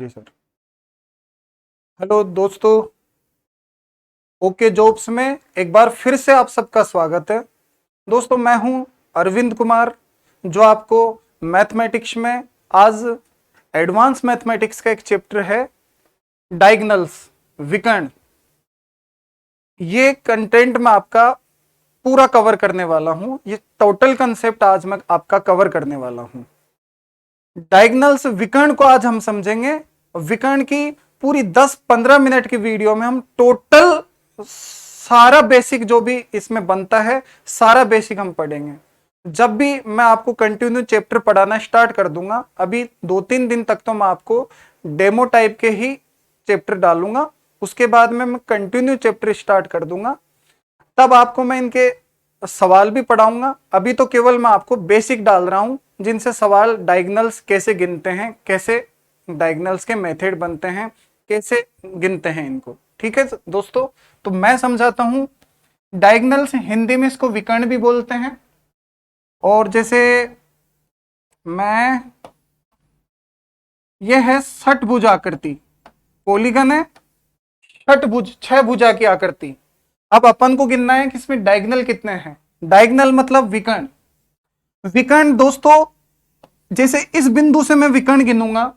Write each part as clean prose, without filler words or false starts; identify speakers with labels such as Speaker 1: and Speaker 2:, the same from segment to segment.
Speaker 1: जी sir. Hello दोस्तों, okay jobs में एक बार फिर से आप सबका स्वागत है। दोस्तों, मैं हूं अरविंद कुमार, जो आपको मैथमेटिक्स में आज एडवांस मैथमेटिक्स का एक चैप्टर है डायगोनल्स, विकर्ण। ये कंटेंट मैं आपका पूरा कवर करने वाला हूं। ये टोटल कंसेप्ट आज मैं आपका कवर करने वाला हूं। डायगोनल्स, विकर्ण को आज हम समझेंगे। विकर्ण की पूरी 10-15 मिनट की वीडियो में हम टोटल सारा बेसिक जो भी इसमें बनता है, सारा बेसिक हम पढ़ेंगे। जब भी मैं आपको कंटिन्यू चैप्टर पढ़ाना स्टार्ट कर दूंगा, अभी 2-3 दिन तक तो मैं आपको डेमो टाइप के ही चैप्टर डालूंगा। उसके बाद में मैं कंटिन्यू चैप्टर स्टार्ट कर दूंगा। तब आपको मैं इनके सवाल भी पढ़ाऊंगा। अभी तो केवल मैं आपको बेसिक डाल रहा हूं, जिनसे सवाल डायगोनल्स कैसे गिनते हैं, कैसे डायगोनल्स के मेथड बनते हैं, कैसे गिनते हैं इनको। ठीक है दोस्तों, तो मैं समझाता हूं। डायगोनल्स हिंदी में इसको विकर्ण भी बोलते हैं। और जैसे मैं, यह है षटभुज आकृति, पॉलीगन है, षटभुज, 6 भुजा की आकृति। अब अपन को गिनना है कि इसमें डायगोनल कितने हैं। डायगोनल मतलब विकर्ण। विकर्ण दोस्तों, जैसे इस बिंदु से मैं विकर्ण गिनूंगा,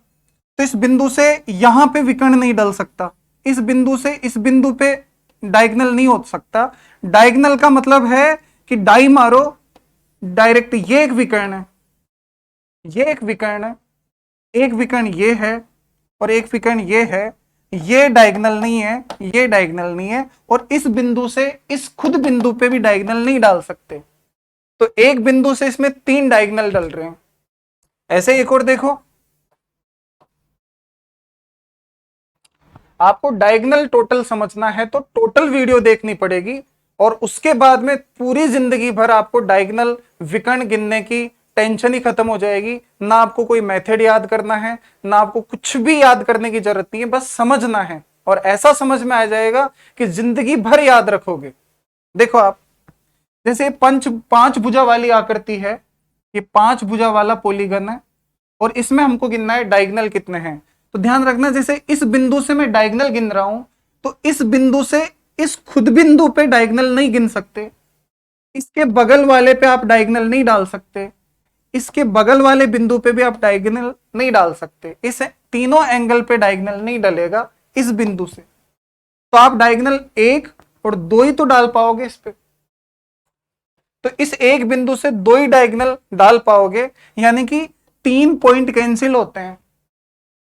Speaker 1: तो इस बिंदु से यहां पे विकर्ण नहीं डल सकता। इस बिंदु से इस बिंदु पे डायगोनल नहीं हो सकता। डायगोनल का मतलब है कि डाई मारो डायरेक्ट। ये एक विकर्ण है, ये एक विकर्ण है, एक विकर्ण ये है, और एक विकर्ण ये है। ये डायगोनल नहीं है, ये डायगोनल नहीं है। और इस बिंदु से इस खुद बिंदु पे भी डायगोनल नहीं डाल सकते। तो एक बिंदु से इसमें 3 डायगोनल डल रहे हैं। ऐसे एक और देखो, आपको डायगोनल टोटल समझना है तो टोटल वीडियो देखनी पड़ेगी। और उसके बाद में पूरी जिंदगी भर आपको डायगोनल विकर्ण गिनने की टेंशन ही खत्म हो जाएगी। ना आपको कोई मेथड याद करना है, ना आपको कुछ भी याद करने की जरूरत नहीं है, बस समझना है। और ऐसा समझ में आ जाएगा कि जिंदगी भर याद रखोगे। देखो आप, जैसे पंच 5 भुजा वाली आकृति है, ये 5 भुजा वाला पॉलीगन है, और इसमें हमको गिनना है डायगोनल कितने हैं। तो ध्यान रखना, जैसे इस बिंदु से मैं डायगोनल गिन रहा हूं, तो इस बिंदु से इस खुद बिंदु पे डायगोनल नहीं गिन सकते। इसके बगल वाले पे आप डायगोनल नहीं डाल सकते। इसके बगल वाले बिंदु पे भी आप डायगोनल नहीं डाल सकते। इस तीनों एंगल पे डायगोनल नहीं डलेगा इस बिंदु से। तो आप डायगोनल 1 और 2 ही तो डाल पाओगे इस पे। तो इस एक बिंदु से 2 ही डायगोनल डाल पाओगे, यानी कि 3 पॉइंट कैंसिल होते हैं।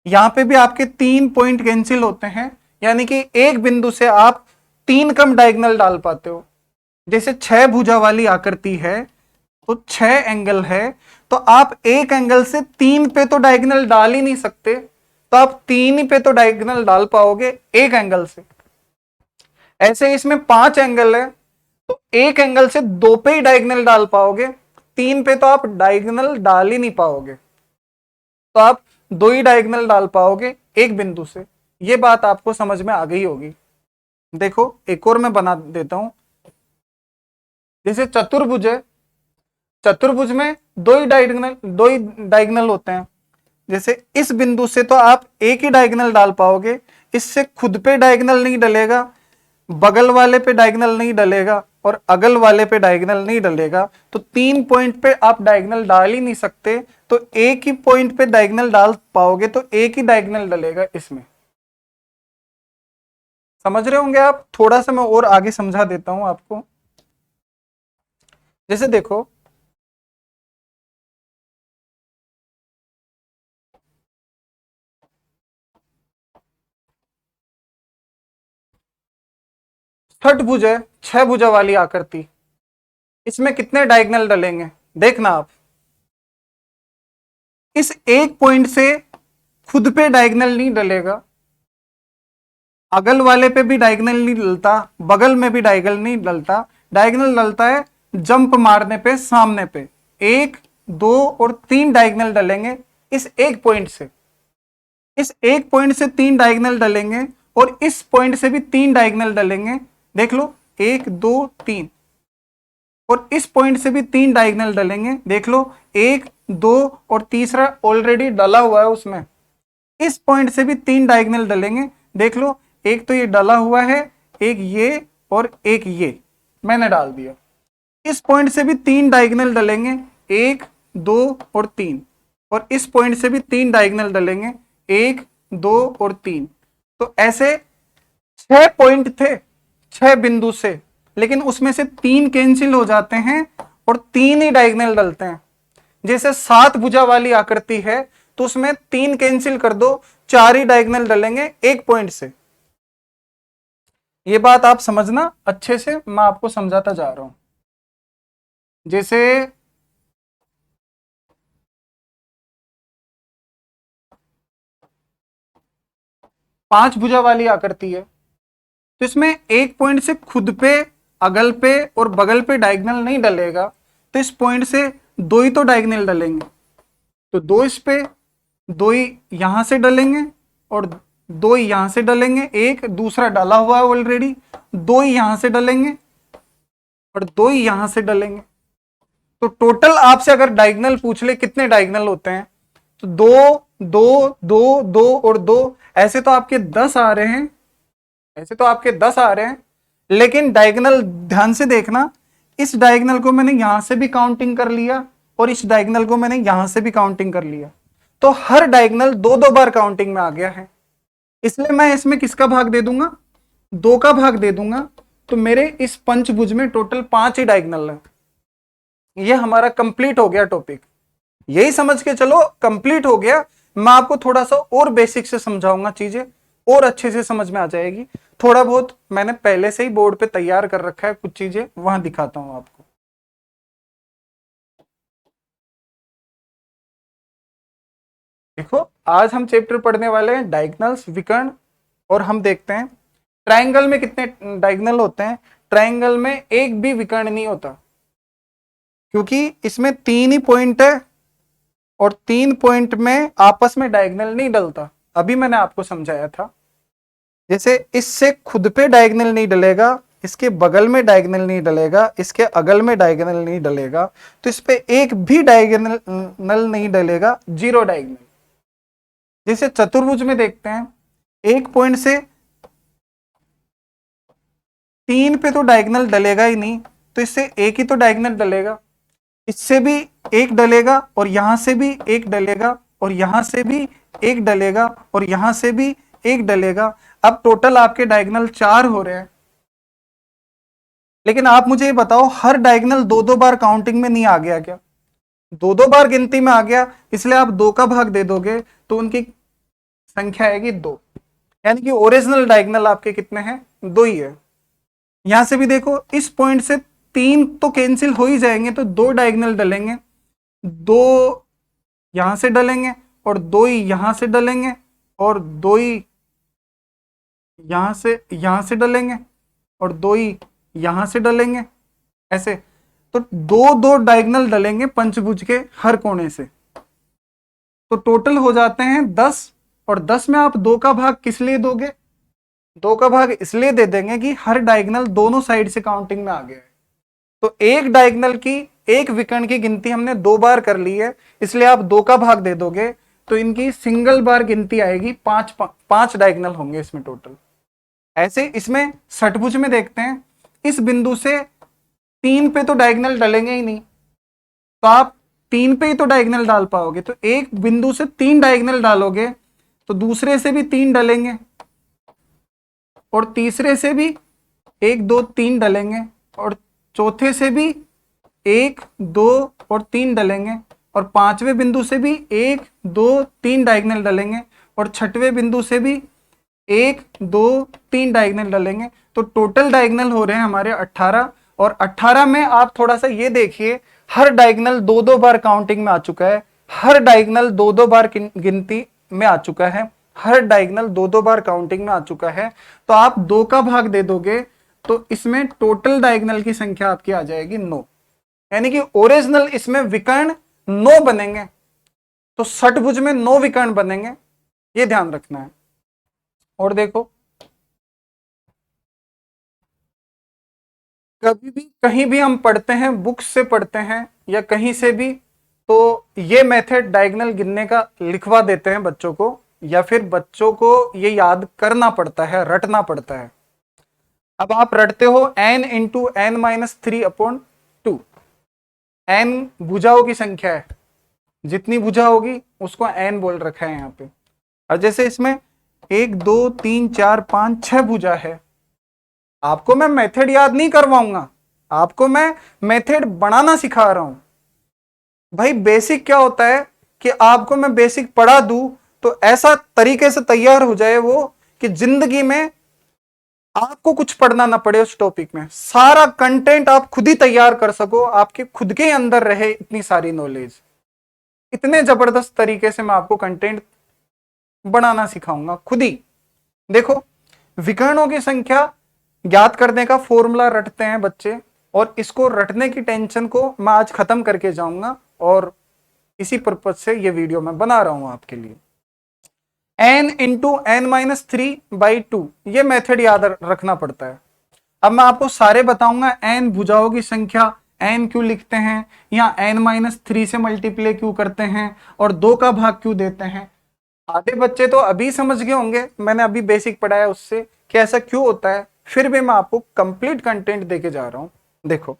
Speaker 1: यहां पे भी आपके 3 पॉइंट कैंसिल होते हैं, यानी कि एक बिंदु से आप 3 कम डायगोनल डाल पाते हो। जैसे 6 भुजा वाली आकृति है, तो 6 एंगल है, तो आप एक एंगल से 3 पे तो डायगोनल डाल ही नहीं सकते। तो आप 3 ही पे तो डायगोनल डाल पाओगे एक एंगल से। ऐसे इसमें 5 एंगल है, तो एक एंगल से 2 पे ही डायगोनल डाल पाओगे, 3 पे तो आप डायगोनल डाल ही नहीं पाओगे। तो आप 2 ही डायगोनल डाल पाओगे एक बिंदु से। ये बात आपको समझ में आ गई होगी। देखो एक और मैं बना देता हूं। जैसे चतुर्भुज है, चतुर्भुज में 2 ही डायगोनल होते हैं। जैसे इस बिंदु से तो आप एक ही डायगोनल डाल पाओगे, इससे खुद पे डायगोनल नहीं डलेगा, बगल वाले पे डायगोनल नहीं डलेगा, और अगल वाले पे डायगोनल नहीं डलेगा। तो 3 पॉइंट पे आप डायगोनल डाल ही नहीं सकते। तो एक ही पॉइंट पे डायगोनल डाल पाओगे, तो एक ही डायगोनल डलेगा इसमें। समझ रहे होंगे आप। थोड़ा सा मैं और आगे समझा देता हूं आपको। जैसे देखो, षटभुज है, 6 भुजा वाली आकृति, इसमें कितने डायगोनल डलेंगे देखना आप। इस एक पॉइंट से खुद पे डायगोनल नहीं डलेगा, अगल वाले पे भी डायगोनल नहीं डलता, बगल में भी डायगोनल नहीं डलता। डायगोनल डलता है जंप मारने पे, सामने पे। 1, 2 और 3 डायगोनल डलेंगे इस एक पॉइंट से। इस एक पॉइंट से 3 डायगोनल डलेंगे, और इस पॉइंट से भी 3 डायगोनल डलेंगे। देख लो, 1, 2, 3। और इस पॉइंट से भी 3 डायगोनल डलेंगे। देख लो, 1, 2 और तीसरा ऑलरेडी डला हुआ है उसमें। इस पॉइंट से भी 3 डायगोनल डलेंगे। देख लो, एक तो ये डला हुआ है, एक ये और एक ये मैंने डाल दिया। इस पॉइंट से भी 3 डायगोनल डलेंगे, 1 2 और 3, और इस पॉइंट से भी 3 डायगोनल डलेंगे, 1 2 और 3। तो ऐसे 6 पॉइंट थे 6 बिंदु से, लेकिन उसमें से 3 कैंसिल हो जाते हैं और 3 ही डायगोनल डलते हैं। जैसे 7 भुजा वाली आकृति है तो उसमें 3 कैंसिल कर दो, 4 ही डायगोनल डलेंगे एक पॉइंट से। ये बात आप समझना अच्छे से, मैं आपको समझाता जा रहा हूं। जैसे 5 भुजा वाली आकृति है तो इसमें एक पॉइंट से खुद पे, अगल पे और बगल पे डायगोनल नहीं डलेगा, तो इस पॉइंट से 2 ही तो डायगोनल डलेंगे। तो 2 इस पे, 2 ही यहां से डलेंगे और 2 ही यहां से डलेंगे, एक दूसरा डाला हुआ है ऑलरेडी, 2 ही यहां से डलेंगे और 2 ही यहां से डलेंगे। तो टोटल आपसे अगर डायगोनल पूछ ले कितने डायगोनल होते हैं, तो 2 2 2 2 और 2, ऐसे तो आपके 10 आ रहे हैं, ऐसे तो आपके 10 आ रहे हैं। लेकिन डायगोनल ध्यान से देखना, इस डायगोनल को मैंने यहां से भी काउंटिंग कर लिया और इस डायगोनल को मैंने यहां से भी काउंटिंग कर लिया, तो हर डायगोनल 2 बार काउंटिंग में आ गया है। इसलिए मैं इसमें किसका भाग दे दूंगा, 2 का भाग दे दूंगा। तो मेरे इस पंचभुज में टोटल 5 ही डायगोनल है। ये हमारा कंप्लीट हो गया टॉपिक, यही समझ के चलो कंप्लीट हो गया। मैं आपको थोड़ा सा और बेसिक से समझाऊंगा, चीजें और अच्छे से समझ में आ जाएगी। थोड़ा बहुत मैंने पहले से ही बोर्ड पे तैयार कर रखा है, कुछ चीजें वहां दिखाता हूं आपको। देखो, आज हम चैप्टर पढ़ने वाले हैं डायगोनल्स, विकर्ण, और हम देखते हैं ट्रायंगल में कितने डायगोनल होते हैं। ट्रायंगल में एक भी विकर्ण नहीं होता, क्योंकि इसमें 3 ही पॉइंट है और 3 पॉइंट में आपस में डायगोनल नहीं डलता। अभी मैंने आपको समझाया था। जैसे इससे खुद पे डायगोनल नहीं डलेगा, इसके बगल में डायगोनल नहीं डलेगा, इसके अगल में डायगोनल नहीं डलेगा, तो इस पे एक भी डायगोनल नहीं डलेगा, 0 डायगोनल। जैसे चतुर्भुज में देखते हैं, एक पॉइंट से 3 पे तो डायगोनल डलेगा ही नहीं, तो इससे एक ही तो डायगोनल डलेगा। इससे भी एक डलेगा और यहां से भी एक डलेगा और यहां से भी एक डलेगा और यहां से भी एक डलेगा। अब टोटल आपके डायगोनल 4 हो रहे हैं। लेकिन आप मुझे ये बताओ, हर डायगोनल 2 बार काउंटिंग में नहीं आ गया क्या? 2 बार गिनती में आ गया, इसलिए आप 2 का भाग दे दोगे तो उनकी संख्या आएगी 2। यानी कि ओरिजिनल डायगोनल आपके कितने हैं? 2 ही है। यहां से भी देखो, इस पॉइंट से 3 तो कैंसिल हो ही जाएंगे, तो 2 डायगोनल डलेंगे, 2 यहां से डलेंगे और 2 ही यहां से डलेंगे और 2 ही यहां से डलेंगे और 2 ही यहां से डलेंगे। ऐसे तो 2 डायगोनल डलेंगे पंचभुज के हर कोने से। तो टोटल हो जाते हैं 10, और 10 में आप 2 का भाग किस लिए दोगे? 2 का भाग इसलिए दे देंगे कि हर डायगोनल दोनों साइड से काउंटिंग में आ गया है। तो एक डायगोनल की, एक विकर्ण की गिनती हमने 2 बार कर ली है, इसलिए आप 2 का भाग दे दोगे तो इनकी सिंगल बार गिनती आएगी, 5 डायगोनल होंगे इसमें टोटल। ऐसे इसमें षटभुज में देखते हैं, इस बिंदु से 3 पे तो डायगोनल डलेंगे ही नहीं, तो आप 3 पे ही तो डायगोनल डाल पाओगे। तो एक बिंदु से 3 डायगोनल डालोगे तो दूसरे से भी 3 डलेंगे और तीसरे से भी 1 2 3 डलेंगे और चौथे से भी 1 2 और 3 डलेंगे और पांचवें बिंदु से भी 1 2 3 डायगोनल डलेंगे और छठवें बिंदु से भी 1 2 3 डायगोनल डलेंगे। तो टोटल डायगोनल हो रहे हैं हमारे 18, और 18 में आप थोड़ा सा ये देखिए, हर डायगोनल 2 बार काउंटिंग में आ चुका है, हर डायगोनल 2 बार गिनती में आ चुका है, हर डायगोनल 2 बार काउंटिंग में आ चुका है। तो आप 2 का भाग दे दोगे तो इसमें टोटल डायगोनल की संख्या आपकी आ जाएगी 9। यानी कि ओरिजिनल इसमें विकर्ण 9 बनेंगे, तो षटभुज में 9 विकर्ण बनेंगे, ये ध्यान रखना है। और देखो, कभी भी कहीं भी हम पढ़ते हैं, बुक्स से पढ़ते हैं या कहीं से भी, तो ये मेथड डायगोनल गिनने का लिखवा देते हैं बच्चों को, या फिर बच्चों को ये याद करना पड़ता है, रटना पड़ता है। अब आप रटते हो n into n minus 3/2। n भुजाओं की संख्या है, जितनी भुजा होगी उसको n बोल रखा है यहाँ पे। और जैसे इसमें 1 2 3 4 5 6 भुजा है, आपको मैं मेथड याद नहीं करवाऊंगा, आपको मैं मेथड बनाना सिखा रहा हूं। भाई बेसिक क्या होता है कि आपको मैं बेसिक पढ़ा दूं तो ऐसा तरीके से तैयार हो जाए वो कि जिंदगी में आपको कुछ पढ़ना ना पड़े, उस टॉपिक में सारा कंटेंट आप खुद ही तैयार कर सको, आपके खुद के अंदर रहे इतनी सारी नॉलेज। इतने जबरदस्त तरीके से मैं आपको कंटेंट बनाना सिखाऊंगा खुद ही। देखो, विकर्णों की संख्या ज्ञात करने का फॉर्मूला रटते हैं बच्चे, और इसको रटने की टेंशन को मैं आज खत्म करके जाऊंगा, और इसी पर्पज से ये वीडियो मैं बना रहा हूं आपके लिए। n इंटू एन माइनस 3/2 ये मेथड याद रखना पड़ता है। अब मैं आपको सारे बताऊंगा, n भुजाओं की संख्या n क्यों लिखते हैं, या n-3 से मल्टीप्लाई क्यों करते हैं, और 2 का भाग क्यों देते हैं। आधे बच्चे तो अभी समझ गए होंगे, मैंने अभी बेसिक पढ़ाया उससे कि ऐसा क्यों होता है, फिर भी मैं आपको कंप्लीट कंटेंट देके जा रहा हूं। देखो,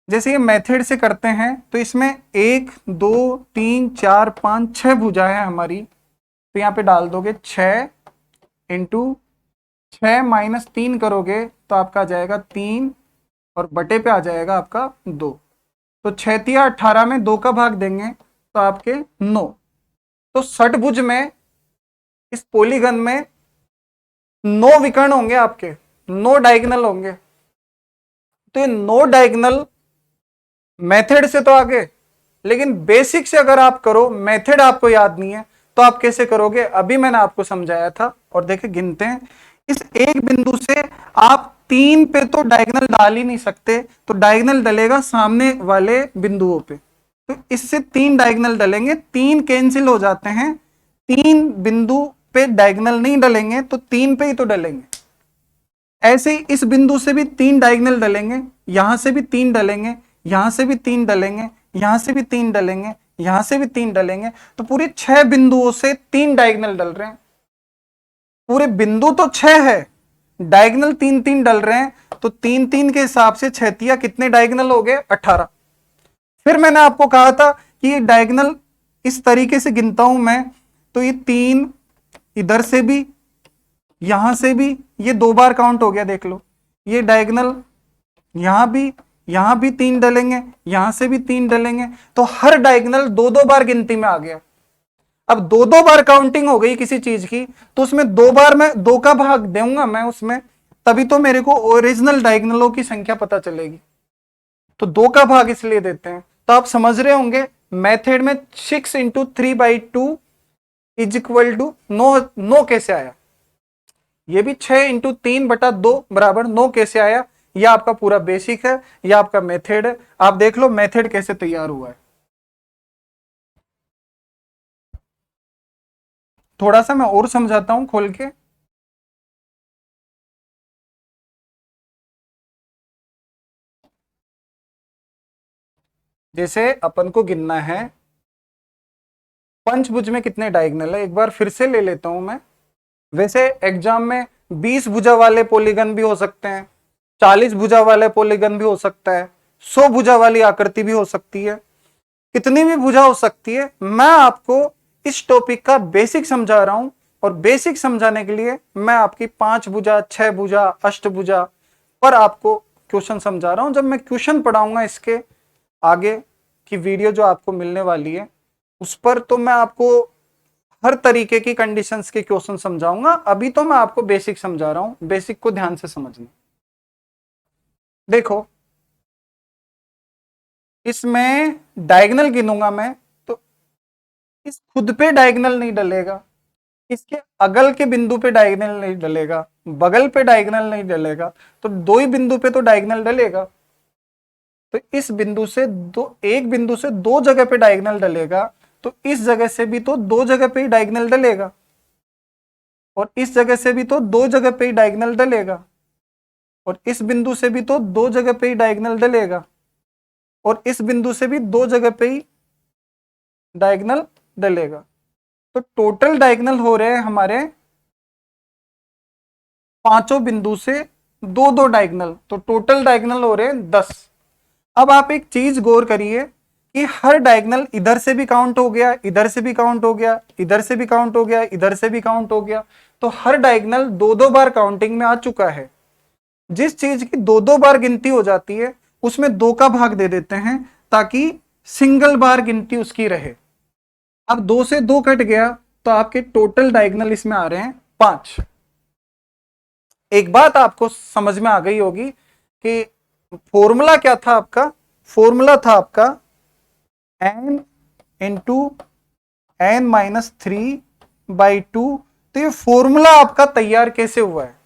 Speaker 1: जैसे ये मेथड से करते हैं तो इसमें 1 2 3 4 5 6 भुजा है हमारी, तो यहाँ पे डाल दोगे 6 इंटू 6 माइनस 3 करोगे तो आपका आ जाएगा 3, और बटे पे आ जाएगा आपका 2। तो 6 तिया 18 में 2 का भाग देंगे तो आपके 9। तो षटभुज में, इस पॉलीगन में 9 विकर्ण होंगे आपके, 9 डायगोनल होंगे। तो ये 9 डायगोनल मेथड से तो आगे, लेकिन बेसिक से अगर आप करो, मेथड आपको याद नहीं है तो आप कैसे करोगे, अभी मैंने आपको समझाया था। और देखिए गिनते हैं, इस एक बिंदु से आप 3 पे तो डायगोनल डाल ही नहीं सकते, तो डायगोनल डलेगा सामने वाले बिंदुओं पे। तो इससे 3 डायगोनल डलेंगे, 3 कैंसिल हो जाते हैं, 3 बिंदु पे डायगोनल नहीं डलेंगे तो 3 पे ही तो डलेंगे। ऐसे ही इस बिंदु से भी 3 डायगोनल डलेंगे, यहां से भी 3 डलेंगे, यहां से भी 3 डलेंगे, यहां से भी 3 डलेंगे, यहां से भी 3 डलेंगे। तो पूरे 6 बिंदुओं से 3 डायगोनल डल रहे हैं। पूरे बिंदु तो 6 है, डायगोनल 3-3 डल रहे हैं, तो 3-3 के हिसाब से 6 तिया कितने डायगोनल हो गए, 18। फिर मैंने आपको कहा था कि ये डायगोनल इस तरीके से गिनता हूं मैं, तो ये 3 इधर से भी, यहां से भी, ये 2 बार काउंट हो गया, देख लो। ये डायगोनल यहां भी 3 डलेंगे, यहां से भी 3 डलेंगे, तो हर डायगोनल 2-2 बार गिनती में आ गया। अब 2-2 बार काउंटिंग हो गई किसी चीज की, तो उसमें 2 बार मैं 2 का भाग दूंगा मैं उसमें, तभी तो मेरे को ओरिजिनल डायगोनलों की संख्या पता चलेगी। तो 2 का भाग इसलिए देते हैं। तो आप समझ रहे होंगे मेथड में 6 इंटू 3/2 इज इक्वल टू 9 कैसे आया। ये भी 6 इंटू 3/2 बराबर 9 कैसे आया। यह आपका पूरा बेसिक है, यह आपका मेथड है। आप देख लो मेथड कैसे तैयार हुआ है। थोड़ा सा मैं और समझाता हूं खोल के। जैसे अपन को गिनना है पंचभुज में कितने डायगोनल है, एक बार फिर से ले लेता हूं मैं। वैसे एग्जाम में 20 भुजा वाले पॉलीगन भी हो सकते हैं, 40 भुजा वाले पॉलीगन भी हो सकता है, 100 भुजा वाली आकृति भी हो सकती है, कितनी भी भुजा हो सकती है। मैं आपको इस टॉपिक का बेसिक समझा रहा हूं, और बेसिक समझाने के लिए मैं आपकी 5 भुजा, 6 भुजा, अष्टभुजा पर आपको क्वेश्चन समझा रहा हूं। जब मैं क्वेश्चन पढ़ाऊंगा इसके आगे की वीडियो जो आपको मिलने वाली है, उस पर तो मैं आपको हर तरीके की कंडीशंस के क्वेश्चन समझाऊंगा। अभी तो मैं आपको बेसिक समझा रहा हूं, बेसिक को ध्यान से समझना। देखो, इसमें डायगोनल गिनूंगा मैं, तो इस खुद पे डायगोनल नहीं डलेगा, इसके अगल के बिंदु पे डायगोनल नहीं डलेगा, बगल पे डायगोनल नहीं डलेगा, तो 2 ही बिंदु पे तो डायगोनल डलेगा। तो इस बिंदु से एक बिंदु से 2 जगह पे डायगोनल डलेगा, तो इस जगह से भी तो 2 जगह पे ही डायगोनल डलेगा, और इस जगह से भी तो 2 जगह पे ही डायगोनल डलेगा, और इस बिंदु से भी तो 2 जगह पे ही डायगोनल डलेगा, और इस बिंदु से भी 2 जगह पे ही डायगोनल डलेगा। तो टोटल डायगोनल हो रहे हैं हमारे पांचों बिंदु से दो दो डायगोनल, तो टोटल डायगोनल हो रहे हैं 10। अब आप एक चीज गौर करिए कि हर डायगोनल इधर से भी काउंट हो गया, इधर से भी काउंट हो गया, इधर से भी काउंट हो गया, इधर से भी काउंट हो गया, तो हर डायगोनल दो दो बार काउंटिंग में आ चुका है। जिस चीज की दो दो बार गिनती हो जाती है उसमें दो का भाग दे देते हैं ताकि सिंगल बार गिनती उसकी रहे। अब दो से दो कट गया तो आपके टोटल डायगोनल इसमें आ रहे हैं 5। एक बात आपको समझ में आ गई होगी कि फॉर्मूला क्या था आपका, फॉर्मूला था आपका n इंटू n माइनस 3/2। तो ये फॉर्मूला आपका तैयार कैसे हुआ है?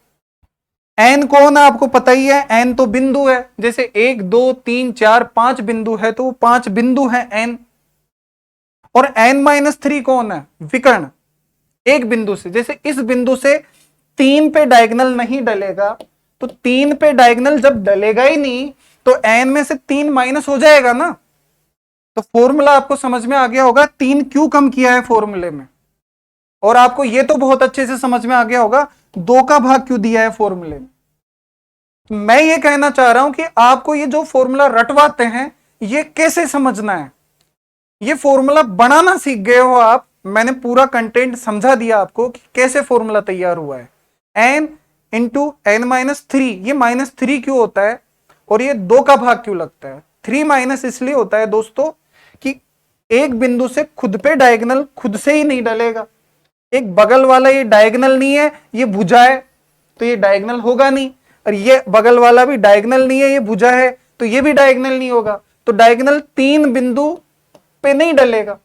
Speaker 1: n कौन है आपको पता ही है, n तो बिंदु है, जैसे 1 2 3 4 5 बिंदु है तो वो 5 बिंदु है n। और n माइनस 3 कौन है? विकर्ण, एक बिंदु से, जैसे इस बिंदु से 3 पे डायगोनल नहीं डलेगा, तो 3 पे डायगोनल जब डलेगा ही नहीं तो n में से 3 माइनस हो जाएगा ना। तो फॉर्मूला आपको समझ में आ गया होगा, 3 क्यों कम किया है फॉर्मूले में। और आपको यह तो बहुत अच्छे से समझ में आ गया होगा 2 का भाग क्यों दिया है फॉर्मूले में। तो मैं ये कहना चाह रहा हूं कि आपको ये जो फॉर्मूला रटवाते हैं ये कैसे समझना है, ये फॉर्मूला बनाना सीख गए हो आप। मैंने पूरा कंटेंट समझा दिया आपको कि कैसे फॉर्मूला तैयार हुआ है। n इंटू एन माइनस 3, ये -3 क्यों होता है और ये 2 का भाग क्यों लगता है? 3 माइनस इसलिए होता है दोस्तों कि एक बिंदु से खुद पे डायगोनल खुद से ही नहीं डलेगा। एक बगल वाला ये डायगोनल नहीं है, ये भुजा है, तो ये डायगोनल होगा नहीं। और ये बगल वाला भी डायगोनल नहीं है, ये भुजा है, तो ये भी डायगोनल नहीं होगा। तो डायगोनल 3 बिंदु पे नहीं डलेगा।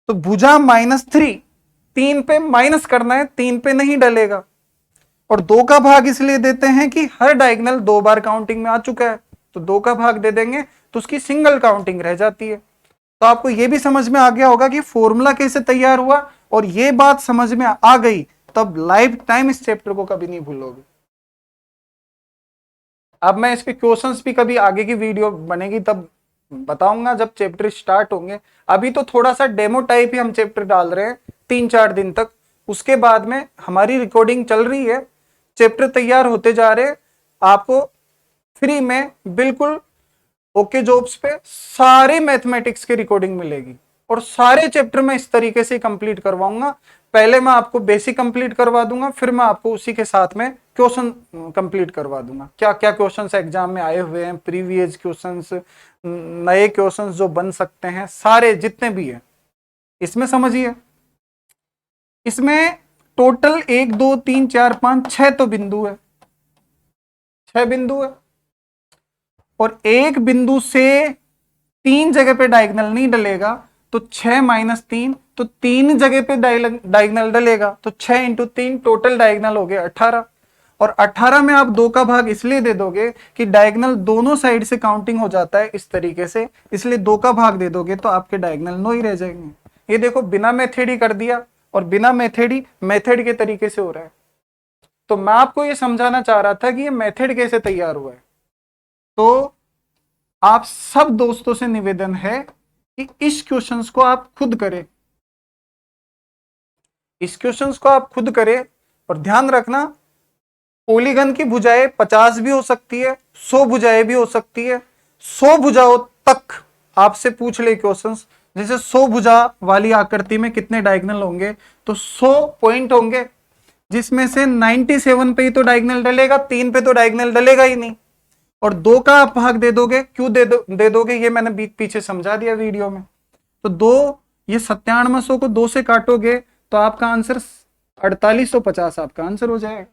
Speaker 1: तो भुजा -3, 3 पे माइनस करना है, 3 पे नहीं डलेगा। और 2 का भाग इसलिए देते हैं कि हर डायगोनल 2 बार काउंटिंग में आ चुका है, तो 2 का भाग दे देंगे तो उसकी सिंगल काउंटिंग रह जाती है। तो आपको यह भी समझ में आ गया होगा कि फॉर्मूला कैसे तैयार हुआ, और यह बात समझ में आ गई तब लाइफ टाइम इस चैप्टर को कभी नहीं भूलोगे। अब मैं इसके क्वेश्चंस भी कभी आगे की वीडियो बनेगी तब बताऊंगा जब चैप्टर स्टार्ट होंगे। अभी तो थोड़ा सा डेमो टाइप ही हम चैप्टर डाल रहे हैं 3-4 दिन तक, उसके बाद में हमारी रिकॉर्डिंग चल रही है, चैप्टर तैयार होते जा रहे हैं। आपको फ्री में बिल्कुल ओके जॉब्स पे सारे मैथमेटिक्स की रिकॉर्डिंग मिलेगी और सारे चैप्टर में इस तरीके से कंप्लीट करवाऊंगा। पहले मैं आपको बेसिक कंप्लीट करवा दूंगा, फिर मैं आपको उसी के साथ में क्वेश्चन कंप्लीट करवा दूंगा, क्या क्या क्वेश्चंस एग्जाम में आए हुए हैं, प्रीवियस क्वेश्चंस, नए क्वेश्चंस जो बन सकते हैं, सारे जितने भी हैं इसमें समझिए। इसमें टोटल 1 2 3 4 5 6 तो बिंदु है, 6 बिंदु है, और एक बिंदु से 3 जगह पे डायगोनल नहीं डलेगा, तो 6 माइनस 3, तो 3 जगह पे डायगोनल डलेगा, तो 6 इंटू 3 टोटल डायगोनल हो गया 18। और 18 में आप 2 का भाग इसलिए दे दोगे कि डायगोनल दोनों साइड से काउंटिंग हो जाता है इस तरीके से, इसलिए 2 का भाग दे दोगे तो आपके डायगोनल 9 ही रह जाएंगे। ये देखो बिना मेथड ही कर दिया, और बिना मेथड ही मेथड के तरीके से हो रहा है। तो मैं आपको ये समझाना चाह रहा था कि ये मेथड कैसे तैयार हुआ है। तो आप सब दोस्तों से निवेदन है कि इस क्वेश्चंस को आप खुद करें, इस क्वेश्चंस को आप खुद करें। और ध्यान रखना, पॉलीगन की भुजाएं 50 भी हो सकती है, 100 भुजाएं भी हो सकती है। 100 भुजाओं तक आपसे पूछ ले क्वेश्चंस, जैसे 100 भुजा वाली आकृति में कितने डायगोनल होंगे, तो 100 पॉइंट होंगे, जिसमें से 97 पे ही तो डायगोनल डलेगा, 3 पे तो डायगोनल डलेगा ही नहीं। और 2 का आप भाग दे दोगे, क्यों दे दोगे ये मैंने पीछे समझा दिया वीडियो में। तो 2, ये 9700 को 2 से काटोगे तो आपका आंसर 4850 आपका आंसर हो जाएगा।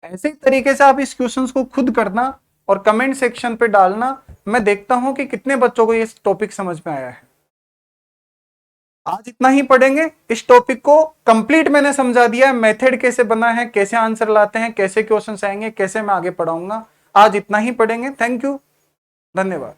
Speaker 1: ऐसे ही तरीके से आप इस क्वेश्चंस को खुद करना और कमेंट सेक्शन पे डालना। मैं देखता हूं कि कितने बच्चों को ये टॉपिक समझ में आया है। आज इतना ही पढ़ेंगे, इस टॉपिक को कंप्लीट मैंने समझा दिया है, मेथड कैसे बना है, कैसे आंसर लाते हैं, कैसे क्वेश्चंस आएंगे, कैसे मैं आगे पढ़ाऊंगा। आज इतना ही पढ़ेंगे। थैंक यू, धन्यवाद।